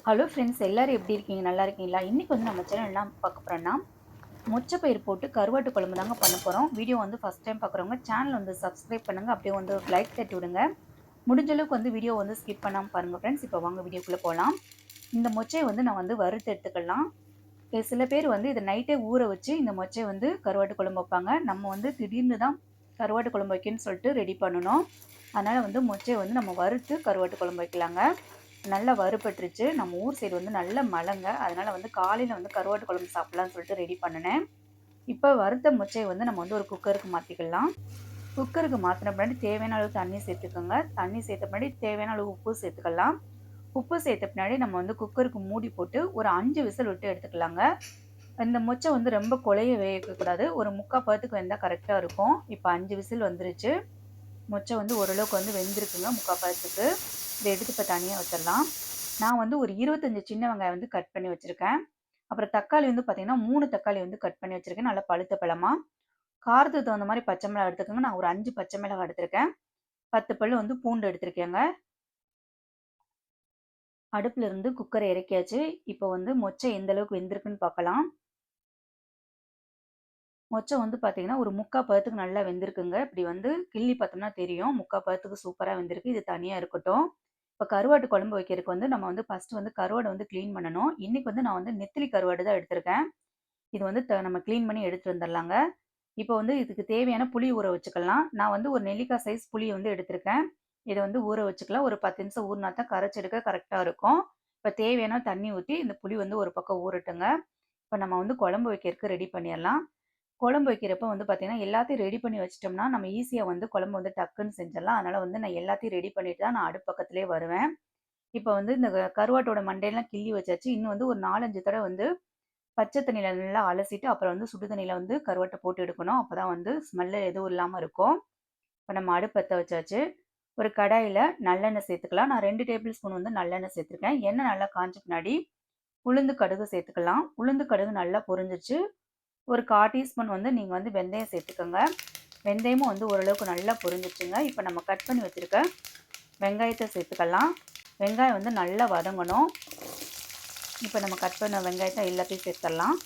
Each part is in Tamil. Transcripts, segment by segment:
ஹலோ ஃப்ரெண்ட்ஸ், எல்லாரும் எப்படி இருக்கீங்க? நல்லா இருக்கீங்களா? இன்னைக்கு வந்து நம்ம சேனல் என்ன பார்க்க போறோம்னா, மொச்சப்பயிர் போட்டு கருவாட்டு குழம்பு தாங்க பண்ண போறோம். வீடியோ வந்து ஃபர்ஸ்ட் டைம் பார்க்குறவங்க சேனல் வந்து சப்ஸ்கிரைப் பண்ணுங்க. அப்படியே வந்து ஒரு லைக் தட்டி விடுங்க. முடிஞ்ச அளவுக்கு வந்து வீடியோ வந்து ஸ்கிப் பண்ணாம பாருங்க ஃப்ரெண்ட்ஸ். இப்போ வாங்க வீடியோக்குள்ள போலாம். இந்த மொச்சைய வந்து நான் வந்து வறுத்து எடுத்துக்கலாம். சில பேர் வந்து இத நைட்டே ஊற வச்சு இந்த மொச்சைய வந்து கருவாட்டு குழம்பு வைப்பாங்க. நம்ம வந்து திடீர்னு தான் கருவாட்டு குழம்பு வைக்கணும்னு சொல்லிட்டு ரெடி பண்ணணும். அதனால வந்து மொச்சைய வந்து நம்ம வறுத்து கருவாட்டு குழம்பு வைக்கலாங்க. நல்லா வறுபட்டுருச்சு. நம்ம ஊர் சைடு வந்து நல்ல மழைங்க. அதனால வந்து காலையில வந்து கருவாட்டு குழம்பு சாப்பிடலாம்னு சொல்லிட்டு ரெடி பண்ணுனேன். இப்ப வறுத்த மொச்சைய வந்து நம்ம வந்து ஒரு குக்கருக்கு மாத்திக்கலாம். குக்கருக்கு மாத்துன பின்னாடி தேவையான அளவு தண்ணி சேர்த்துக்கோங்க. தண்ணி சேர்த்த பின்னாடி தேவையான அளவு உப்பு சேர்த்துக்கலாம். உப்பு சேர்த்த பின்னாடி நம்ம வந்து குக்கருக்கு மூடி போட்டு ஒரு 5 விசில் விட்டு எடுத்துக்கலாங்க. இந்த மொச்சை வந்து ரொம்ப குழைய வேக வைக்கக்கூடாது. ஒரு 3/4 பதத்துக்கு வெந்தா கரெக்ட்டா இருக்கும். இப்ப 5 விசில் வந்துருச்சு. மொச்சை வந்து ஓரளவுக்கு வந்து வெந்திருக்குங்க 3/4 பதத்துக்கு. இத எடுத்து இப்ப தனியா வச்சிடலாம். நான் வந்து ஒரு 25 சின்ன வெங்காயம் வந்து கட் பண்ணி வச்சிருக்கேன். அப்புறம் தக்காளி வந்து பார்த்தீங்கன்னா, 3 தக்காளி வந்து கட் பண்ணி வச்சிருக்கேன். நல்லா பழுத்த பழமா. காரத்துக்கு தகுந்த மாரி பச்சை மிளகாய் எடுத்துக்கோங்க. நான் ஒரு 5 பச்சை மிளகாய் எடுத்திருக்கேன். 10 பல்லு வந்து பூண்டு எடுத்திருக்கேங்க. அடுப்புல இருந்து குக்கர இறக்கியாச்சு. இப்போ வந்து மொச்சை எந்த அளவுக்கு வெந்திருக்குன்னு பார்க்கலாம். மொச்சை வந்து பார்த்தீங்கன்னா, ஒரு 3/4 பதத்துக்கு நல்லா வெந்திருக்குங்க. இப்படி வந்து கிள்ளி பார்த்தோம்னா தெரியும். 3/4 பதத்துக்கு சூப்பரா வெந்திருக்கு. இது தனியா இருக்கட்டும். இப்ப கருவாட்டு குழம்பு வைக்கிறதுக்கு வந்து நம்ம வந்து ஃபர்ஸ்ட் வந்து கருவாட வந்து கிளீன் பண்ணணும். இன்னைக்கு வந்து நான் வந்து நெத்திலி கருவாடு தான் எடுத்திருக்கேன். இது வந்து நம்ம கிளீன் பண்ணி எடுத்துட்டு வந்துரலாங்க. இப்போ வந்து இதுக்கு தேவையான புளி ஊற வச்சுக்கலாம். நான் வந்து ஒரு நெல்லிக்காய் சைஸ் புளிய வந்து எடுத்திருக்கேன். இத வந்து ஊற வச்சுக்கலாம். ஒரு 10 நிமிஷம் ஊறினா தான் கரைச்சு எடுக்க கரெக்ட்டா இருக்கும். இப்ப தேவையான தண்ணி ஊத்தி இந்த புளி வந்து ஒரு பக்கம் ஊறட்டுங்க. இப்ப நம்ம வந்து குழம்பு வைக்கிறதுக்கு ரெடி பண்ணிறலாம். குழம்பு வைக்கிறப்ப வந்து பார்த்தீங்கன்னா, எல்லாத்தையும் ரெடி பண்ணி வச்சுட்டோம்னா, நம்ம ஈஸியா வந்து குழம்பு வந்து டக்குன்னு செஞ்சிடலாம். அதனால வந்து நான் எல்லாத்தையும் ரெடி பண்ணிட்டு தான் நான் அடுப்பு பக்கத்திலேயே வருவேன். இப்ப வந்து இந்த கருவாட்டோட மண்டையெல்லாம் கிள்ளி வச்சாச்சு. இன்னும் வந்து ஒரு 4, 5 தடவ வந்து பச்சை தண்ணீல நல்லா அலசிட்டு, அப்புறம் வந்து சுடு தண்ணீல வந்து கருவாட்ட போட்டு எடுக்கணும். அப்பதான் வந்து ஸ்மெல் எதுவும் இல்லாம இருக்கும். இப்ப நம்ம அடுப்பு பத்த வச்சாச்சு. ஒரு கடாயில நல்லெண்ணெய் சேர்த்துக்கலாம். நான் 2 டேபிள் ஸ்பூன் வந்து நல்லெண்ணெய் சேர்த்துருக்கேன். எண்ணெய் நல்லா காஞ்ச பின்னாடி உளுந்து கடுகு சேர்த்துக்கலாம். உளுந்து கடுகு நல்லா பொரிஞ்சிருச்சு. ஒரு 1/4 டீஸ்பூன் வந்து நீங்க வந்து வெந்தயம் சேர்த்துக்கோங்க. வெந்தயமும் வந்து ஓரளவுக்கு நல்லா பொரிஞ்சிருச்சுங்க. இப்ப நம்ம கட் பண்ணி வச்சிருக்க வெங்காயத்த சேர்த்துக்கலாம். வெங்காயம் வந்து நல்லா வதங்கணும். இப்ப நம்ம கட் பண்ண வெங்காயத்த எல்லாத்தையும் சேர்த்துடலாம்.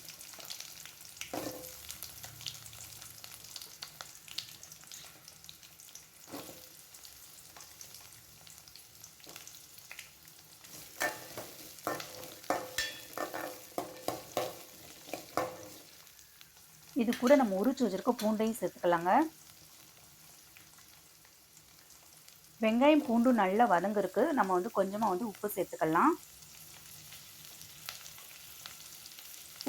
இது கூட நம்ம உரிச்சு வச்சிருக்க பூண்டையும் சேர்த்துக்கலாங்க. வெங்காயம் பூண்டும் நல்லா வதங்கிருக்கு. நம்ம வந்து கொஞ்சமா வந்து உப்பு சேர்த்துக்கலாம்.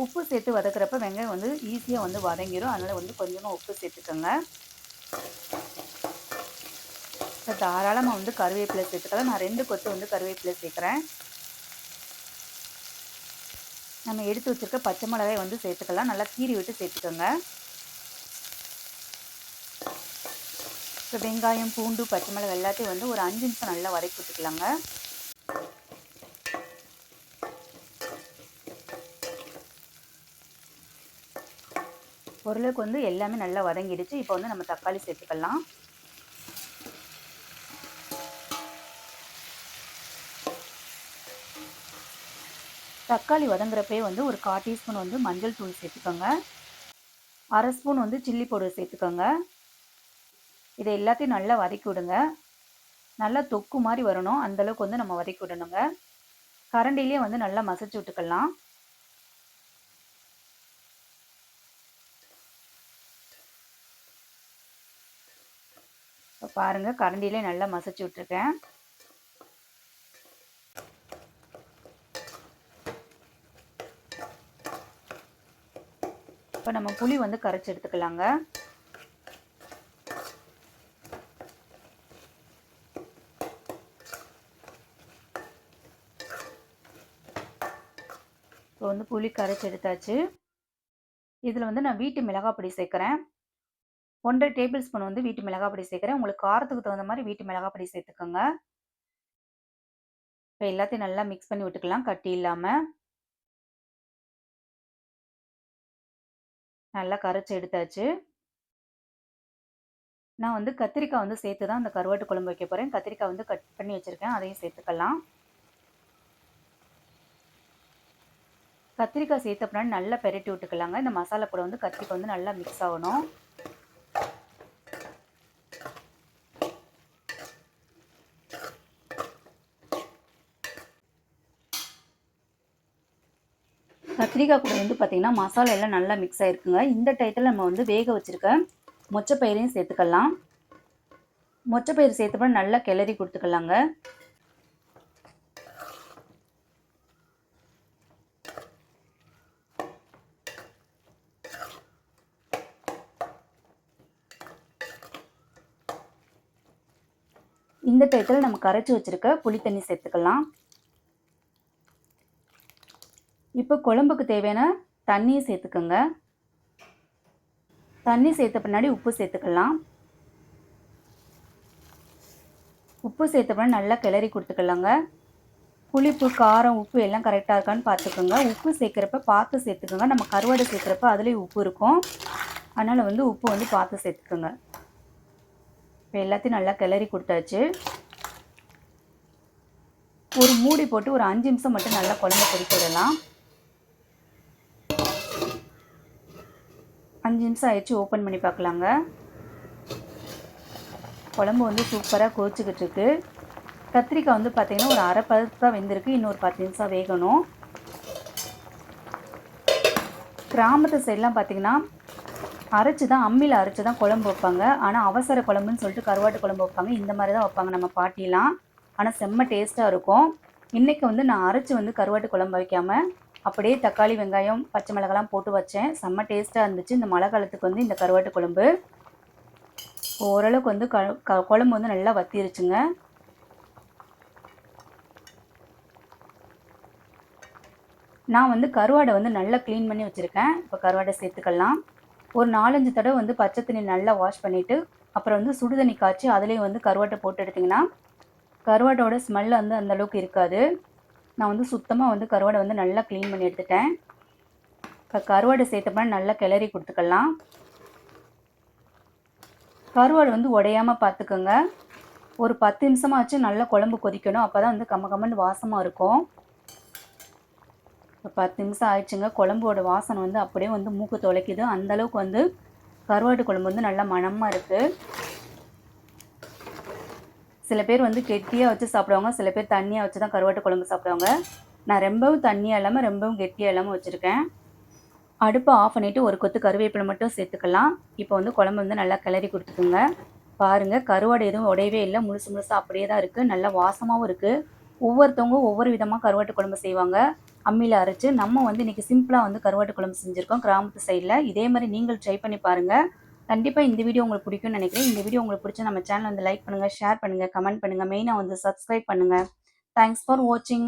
உப்பு சேர்த்து வதக்குறப்ப வெங்காயம் வந்து ஈஸியா வந்து வதங்கிரும். அதனால வந்து கொஞ்சமா உப்பு சேர்த்துக்கோங்க. இப்ப தாராளமா வந்து கருவேப்பிலை சேர்த்துக்கலாம். நான் 2 கொத்து வந்து கருவேப்பிலை சேர்க்கிறேன். நம்ம எடுத்து வச்சிருக்க பச்சை மிளகாய் வந்து சேர்த்துக்கலாம். நல்லா கீறி விட்டு சேர்த்துக்கோங்க. இப்போ வெங்காயம், பூண்டு, பச்சை மிளகாய் எல்லாத்தையும் வந்து ஒரு 5 நிமிஷம் நல்லா வதக்கி விட்டுக்கலாங்க. ஓரளவுக்கு வந்து எல்லாமே நல்லா வதங்கிடுச்சு. இப்போ வந்து நம்ம தக்காளி சேர்த்துக்கலாம். தக்காளி வதங்குறப்பயே வந்து ஒரு 1/4 டீஸ்பூன் வந்து மஞ்சள் தூள் சேர்த்துக்கோங்க. 1/2 ஸ்பூன் வந்து சில்லி பவுடர் சேர்த்துக்கோங்க. இதை எல்லாத்தையும் நல்லா வதக்கி விடுங்க. நல்லா தொக்கு மாதிரி வரணும். அந்த அளவுக்கு வந்து நம்ம வதக்கி விடணுங்க. கரண்டிலேயே வந்து நல்லா மசிச்சு விட்டுக்கலாம். இப்போ பாருங்க, கரண்டிலே நல்லா மசிச்சு விட்டுருக்கேன். இப்போ நம்ம புளி வந்து கரைச்சி எடுத்துக்கலாங்க. இப்போ வந்து புளி கரைச்சி எடுத்தாச்சு. இதில் வந்து நான் வீட்டு மிளகாய் பொடி சேர்க்குறேன். 1 1/2 டேபிள் ஸ்பூன் வந்து வீட்டு மிளகாய் பொடி சேர்க்குறேன். உங்களுக்கு காரத்துக்கு தகுந்த மாதிரி வீட்டு மிளகாய் பொடி சேர்த்துக்கோங்க. இப்போ எல்லாத்தையும் நல்லா மிக்ஸ் பண்ணி விட்டுக்கலாம் கட்டி இல்லாமல். நல்லா கரைச்சி எடுத்தாச்சு. நான் வந்து கத்திரிக்காய் வந்து சேர்த்து தான் அந்த கருவாட்டு குழம்பு வைக்க போகிறேன். கத்திரிக்காய் வந்து கட் பண்ணி வச்சுருக்கேன். அதையும் சேர்த்துக்கலாம். கத்திரிக்காய் சேர்த்த பின்னாடி நல்லா பெரட்டி விட்டுக்கலாங்க. இந்த மசாலா கூட வந்து கத்திரிக்காய் வந்து நல்லா மிக்ஸ் ஆகணும். கத்திரிக்காய் கூட வந்து பார்த்திங்கன்னா மசாலா எல்லாம் நல்லா மிக்ஸ் ஆகிருக்குங்க. இந்த டயத்தில் நம்ம வந்து வேக வச்சுருக்க மொச்சப்பயிரையும் சேர்த்துக்கலாம். மொச்சப்பயிறு சேர்த்தப்ப நல்லா கிளறி கொடுத்துக்கலாங்க. இந்த டயத்தில் நம்ம கரைச்சி வச்சுருக்க புளி தண்ணி சேர்த்துக்கலாம். இப்போ குழம்புக்கு தேவையான தண்ணியை சேர்த்துக்கோங்க. தண்ணி சேர்த்த பின்னாடி உப்பு சேர்த்துக்கலாம். உப்பு சேர்த்த பின்னாடி நல்லா கிளறி கொடுத்துக்கலாங்க. புளிப்பு, காரம், உப்பு எல்லாம் கரெக்டாக இருக்கான்னு பார்த்துக்கோங்க. உப்பு சேர்க்குறப்ப பார்த்து சேர்த்துக்கோங்க. நம்ம கருவாடை சேர்க்குறப்ப அதுலேயும் உப்பு இருக்கும். அதனால் வந்து உப்பு வந்து பார்த்து சேர்த்துக்கோங்க. இப்போ எல்லாத்தையும் நல்லா கிளறி கொடுத்தாச்சு. ஒரு மூடி போட்டு ஒரு 5 நிமிஷம் மட்டும் நல்லா குழம்பு கொதிக்க விடலாம். 5 நிமிஷம் ஆயிடுச்சு, ஓப்பன் பண்ணி பார்க்கலாங்க. குழம்பு வந்து சூப்பராக கொதிச்சுக்கிட்டு இருக்கு. கத்திரிக்காய் வந்து பார்த்திங்கன்னா ஒரு அரை பதத்தான் வெந்திருக்கு. இன்னொரு 10 நிமிஷம் வேகணும். கிராமத்து சைட்லாம் பார்த்திங்கன்னா அம்மியில் அரைச்சி தான் குழம்பு வைப்பாங்க. ஆனால் அவசர குழம்புன்னு சொல்லிட்டு கருவாட்டு குழம்பு வைப்பாங்க. இந்த மாதிரி தான் வைப்பாங்க நம்ம பாட்டிலாம். ஆனால் செம்ம டேஸ்ட்டாக இருக்கும். இன்றைக்கி வந்து நான் அரைச்சி வந்து கருவாட்டு குழம்பு வைக்காமல் அப்படியே தக்காளி, வெங்காயம், பச்சை மிளகாலாம் போட்டு வச்சேன். செம்ம டேஸ்ட்டாக இருந்துச்சு. இந்த மழை காலத்துக்கு வந்து இந்த கருவாட்டு குழம்பு ஓரளவுக்கு வந்து குழம்பு வந்து நல்லா வத்திருச்சுங்க. நான் வந்து கருவாடை வந்து நல்லா க்ளீன் பண்ணி வச்சுருக்கேன். இப்போ கருவாடை சேர்த்துக்கலாம். ஒரு 4-5 தடவை வந்து பச்சை தண்ணி நல்லா வாஷ் பண்ணிவிட்டு அப்புறம் வந்து சுடு தண்ணி காய்ச்சி அதுலேயும் வந்து கருவாட்டை போட்டு எடுத்திங்கன்னா கருவாட்டோட ஸ்மெல் வந்து அந்தளவுக்கு இருக்காது. நான் வந்து சுத்தமாக வந்து கருவாடை வந்து நல்லா க்ளீன் பண்ணி எடுத்துட்டேன். இப்போ கருவாடை சேர்த்தப்ப நல்லா கிளறி கொடுத்துக்கலாம். கருவாடு வந்து உடையாமல் பார்த்துக்கோங்க. ஒரு 10 நிமிஷமாச்சு நல்லா குழம்பு கொதிக்கணும். அப்போ தான் வந்து கம்மன்னு வாசமாக இருக்கும். இப்போ 10 நிமிஷம் ஆயிடுச்சுங்க. குழம்போட வாசனை வந்து அப்படியே வந்து மூக்கு தொலைக்குது. அந்தளவுக்கு வந்து கருவாட்டு குழம்பு வந்து நல்லா மணமாக இருக்குது. சில பேர் வந்து கெட்டியாக வச்சு சாப்பிடுவாங்க. சில பேர் தண்ணியாக வச்சு தான் கருவாட்டு குழம்பு சாப்பிடுவாங்க. நான் ரொம்பவும் தண்ணியாக இல்லாமல் ரொம்பவும் கெட்டியாக இல்லாமல் வச்சுருக்கேன். அடுப்பை ஆஃப் பண்ணிவிட்டு ஒரு கொத்து கருவேப்பிலை மட்டும் சேர்த்துக்கலாம். இப்போ வந்து குழம்பு வந்து நல்லா கிளறி கொடுத்துக்குங்க. பாருங்கள், கருவாடு எதுவும் உடையவே இல்லை. முழுசாக அப்படியே தான் இருக்குது. நல்லா வாசமாகவும் இருக்குது. ஒவ்வொருத்தவங்க ஒவ்வொரு விதமாக கருவாட்டு குழம்பு செய்வாங்க. அம்மியில் அரைச்சி நம்ம வந்து இன்றைக்கி சிம்பிளாக வந்து கருவாட்டு குழம்பு செஞ்சுருக்கோம் கிராமத்து சைடில். இதே மாதிரி நீங்கள் ட்ரை பண்ணி பாருங்கள். கண்டிப்பாக இந்த வீடியோ உங்களுக்கு பிடிக்கும்னு நினைக்கிறேன். இந்த வீடியோ உங்களுக்கு பிடிச்சா நம்ம சேனல் வந்து லைக் பண்ணுங்கள், ஷேர் பண்ணுங்கள், கமெண்ட் பண்ணுங்கள். மெயினாக வந்து சப்ஸ்கிரைப் பண்ணுங்கள். தேங்க்ஸ் ஃபார் வாட்சிங்.